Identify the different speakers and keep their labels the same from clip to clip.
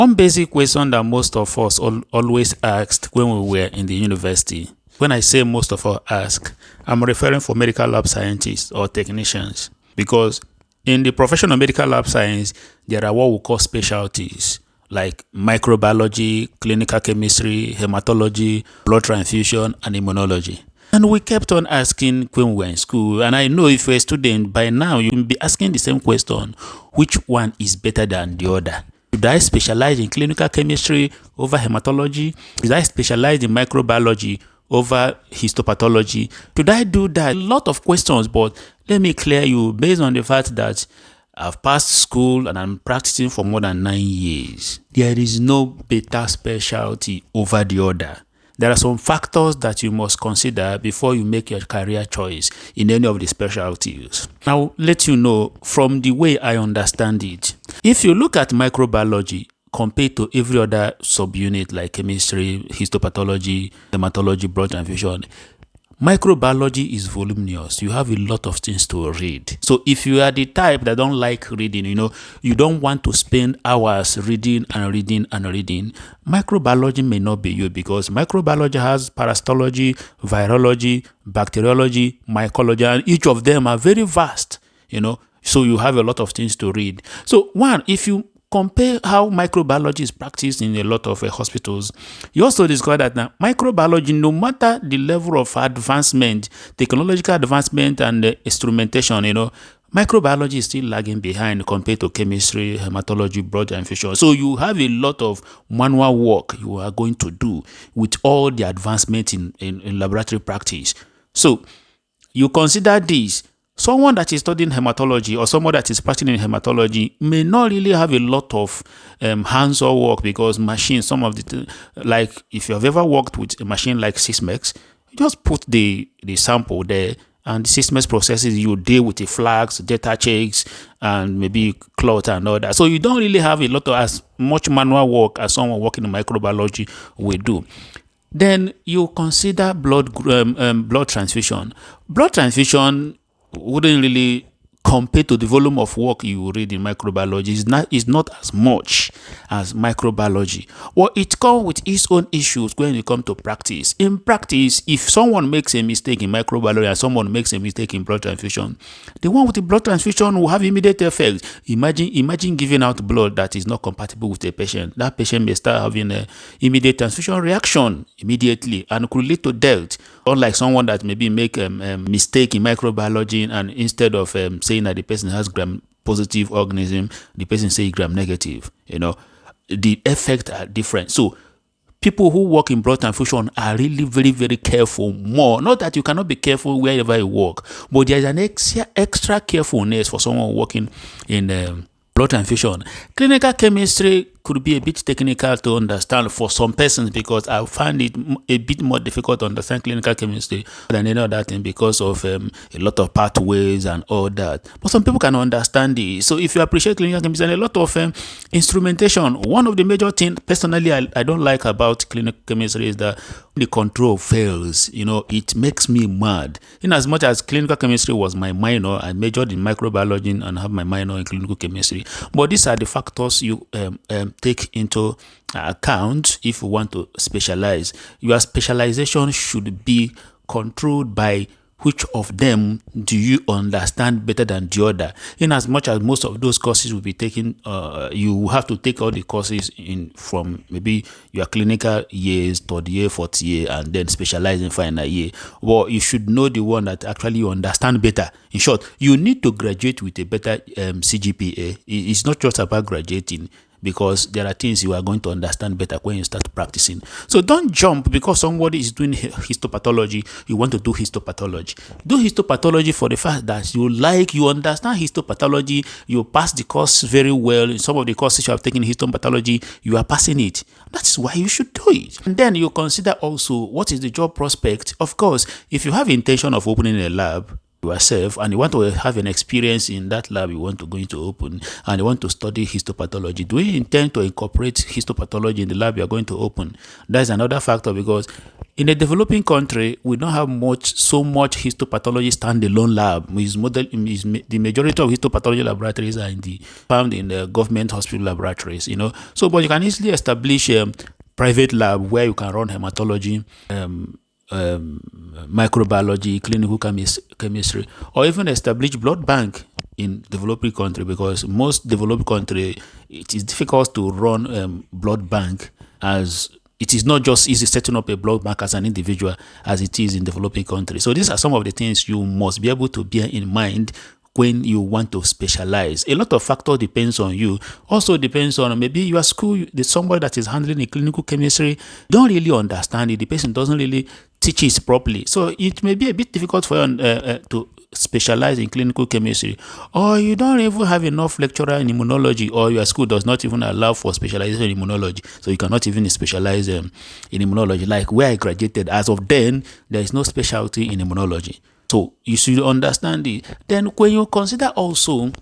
Speaker 1: One basic question that most of us always asked when we were in the university, when I say most of us ask, I'm referring for medical lab scientists or technicians, because in the profession of medical lab science, there are what we call specialties like microbiology, clinical chemistry, hematology, blood transfusion, and immunology. And we kept on asking when we were in school, and I know if you're a student, by now you will be asking the same question, which one is better than the other? Should I specialize in clinical chemistry over hematology? Should I specialize in microbiology over histopathology? Should I do that? A lot of questions, but let me clear you based on the fact that I've passed school and I'm practicing for more than 9 years. There is no better specialty over the other. There are some factors that you must consider before you make your career choice in any of the specialties. I'll let you know from the way I understand it. If you look at microbiology compared to every other subunit like chemistry, histopathology, hematology, blood transfusion, microbiology is voluminous. You have a lot of things to read. So if you are the type that don't like reading, you don't want to spend hours reading and reading and reading, microbiology may not be you, because microbiology has parasitology, virology, bacteriology, mycology, and each of them are very vast, so you have a lot of things to read. So one, if you compare how microbiology is practiced in a lot of hospitals, you also discover that now microbiology, no matter the level of advancement, technological advancement and instrumentation, microbiology is still lagging behind compared to chemistry, hematology, blood transfusion. So you have a lot of manual work you are going to do with all the advancement in laboratory practice. So you consider this. Someone that is studying hematology or someone that is practicing in hematology may not really have a lot of hands-on work, because machines, some of the, like if you have ever worked with a machine like Sysmex, you just put the sample there and the Sysmex processes, you deal with the flags, data checks, and maybe clot and all that. So you don't really have a lot of as much manual work as someone working in microbiology will do. Then you consider blood transfusion. Blood transfusion wouldn't really compare to the volume of work you read in microbiology. Is not as much as microbiology. Well, it comes with its own issues when you come to practice. In practice, if someone makes a mistake in microbiology and someone makes a mistake in blood transfusion, the one with the blood transfusion will have immediate effects. Imagine giving out blood that is not compatible with a patient. That patient may start having an immediate transfusion reaction immediately and could lead to death. Unlike someone that maybe make a mistake in microbiology, and instead of saying that the person has gram-positive organism, the person say gram-negative. The effects are different. So people who work in blood transfusion are really very, very careful more. Not that you cannot be careful wherever you work, but there's an extra carefulness for someone working in blood transfusion. Clinical chemistry could be a bit technical to understand for some persons, because I find it a bit more difficult to understand clinical chemistry than any other thing because of a lot of pathways and all that. But some people can understand it. So if you appreciate clinical chemistry and a lot of instrumentation, one of the major things personally I don't like about clinical chemistry is that the control fails. It makes me mad. In as much as clinical chemistry was my minor, I majored in microbiology and have my minor in clinical chemistry. But these are the factors you take into account if you want to specialize. Your specialization should be controlled by which of them do you understand better than the other. In as much as most of those courses will be taken, you have to take all the courses from maybe your clinical years, third year, fourth year, and then specialize in final year. Well, you should know the one that actually you understand better. In short, you need to graduate with a better CGPA. It's not just about graduating, because there are things you are going to understand better when you start practicing. So don't jump because somebody is doing histopathology, you want to do histopathology. Do histopathology for the fact that you understand histopathology, you pass the course very well. In some of the courses you have taken histopathology, you are passing it. That's why you should do it. And then you consider also what is the job prospect. Of course, if you have intention of opening a lab yourself and you want to have an experience in that lab you want to go into open, and you want to study histopathology, do you intend to incorporate histopathology in the lab you are going to open? That's another factor, because In a developing country, we don't have so much histopathology standalone lab. The majority of histopathology laboratories are found in the government hospital laboratories. So but you can easily establish a private lab where you can run hematology, microbiology, clinical chemistry, or even establish blood bank in developing country, because most developed country, it is difficult to run blood bank, as it is not just easy setting up a blood bank as an individual as it is in developing countries. So these are some of the things you must be able to bear in mind when you want to specialize. A lot of factor depends on you. Also depends on maybe your school, there's somebody that is handling a clinical chemistry, don't really understand it. The person doesn't really teach it properly. So it may be a bit difficult for you to specialize in clinical chemistry, or you don't even have enough lecturer in immunology, or your school does not even allow for specialization in immunology, so you cannot even specialize in immunology. Like where I graduated, as of then, there is no specialty in immunology. So you should understand it. Then when you consider also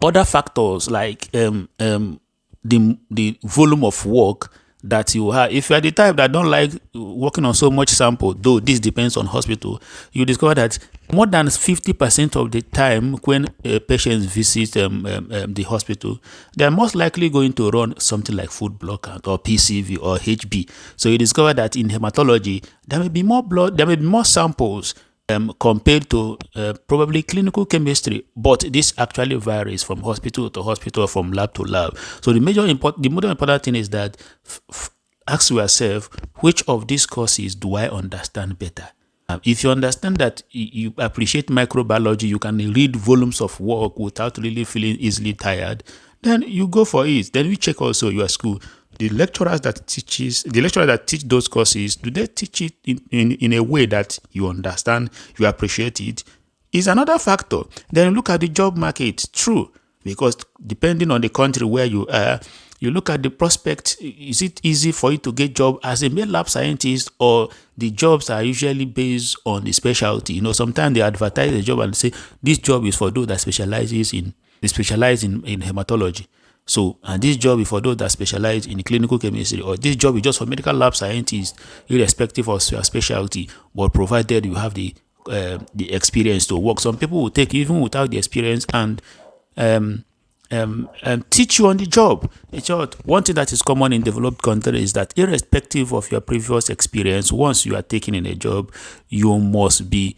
Speaker 1: other factors like the volume of work that you have, if you are the type that don't like working on so much sample, though this depends on hospital, you discover that more than 50% of the time when patients visit the hospital, they are most likely going to run something like food blood count or PCV or HB. So you discover that in hematology, there may be more blood, there may be more samples compared to probably clinical chemistry, but this actually varies from hospital to hospital, from lab to lab. So the more important thing is that ask yourself, which of these courses do I understand better? If you understand that you appreciate microbiology, you can read volumes of work without really feeling easily tired, then you go for it. Then we check also your school. The lecturers that teach those courses, do they teach it in a way that you understand, you appreciate it? Is another factor. Then look at the job market. True, because depending on the country where you are, you look at the prospect. Is it easy for you to get job as a main lab scientist, or the jobs are usually based on the specialty? Sometimes they advertise a job and say this job is for those that specialize in hematology. So, and this job is for those that specialize in clinical chemistry, or this job is just for medical lab scientists, irrespective of your specialty, but provided you have the experience to work. Some people will take even without the experience and teach you on the job. In short, one thing that is common in developed countries is that irrespective of your previous experience, once you are taken in a job, you must be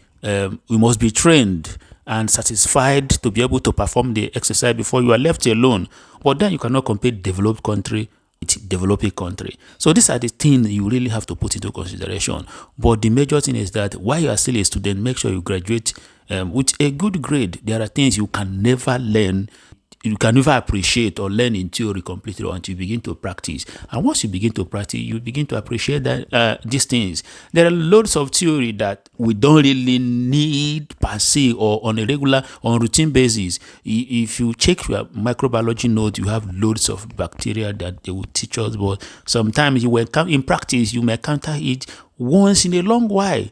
Speaker 1: trained and satisfied to be able to perform the exercise before you are left alone. But then you cannot compare developed country with developing country. So these are the things you really have to put into consideration. But the major thing is that while you are still a student, make sure you graduate with a good grade. There are things you can never learn, you can never appreciate or learn in theory completely until you begin to practice. And once you begin to practice, you begin to appreciate that these things. There are loads of theory that we don't really need per se, or on a regular, on routine basis. If you check your microbiology note, you have loads of bacteria that they will teach us, but sometimes in practice you may encounter it once in a long while.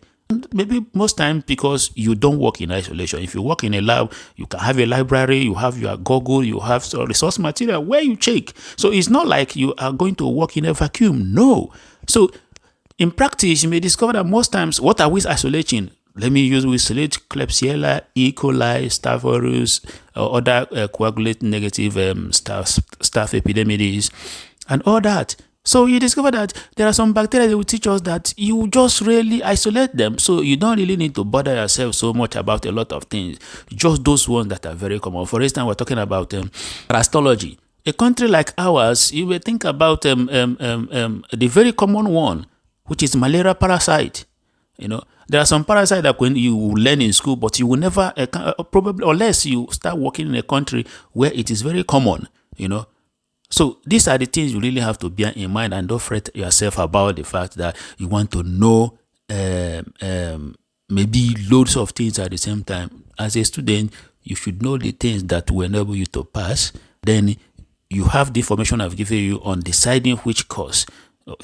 Speaker 1: Maybe most times because you don't work in isolation. If you work in a lab, you can have a library, you have your Google, you have some resource material where you check. So it's not like you are going to work in a vacuum. No. So in practice, you may discover that most times, what are we isolating? Let me use, we isolate Klebsiella, E. coli, Staph aureus, or other coagulate negative staph epidermidis, and all that. So you discover that there are some bacteria that will teach us that you just really isolate them. So you don't really need to bother yourself so much about a lot of things. Just those ones that are very common. For instance, we're talking about parasitology. A country like ours, you may think about the very common one, which is malaria parasite. There are some parasites that when you learn in school, but you will never, probably, unless you start working in a country where it is very common, So these are the things you really have to bear in mind, and don't fret yourself about the fact that you want to know maybe loads of things at the same time. As a student, you should know the things that will enable you to pass. Then you have the information I've given you on deciding which course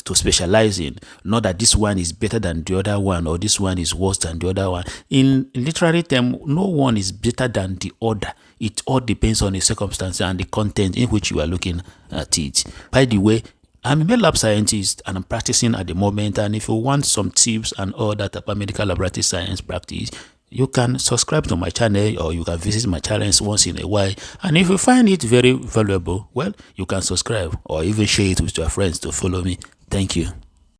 Speaker 1: to specialize in. Not that this one is better than the other one, or this one is worse than the other one. In literary term, no one is better than the other. It all depends on the circumstances and the content in which you are looking at it. By the way, I'm a lab scientist and I'm practicing at the moment. And if you want some tips and all that about medical laboratory science practice, you can subscribe to my channel or you can visit my channels once in a while. And if you find it very valuable, well, you can subscribe or even share it with your friends to follow me. Thank you.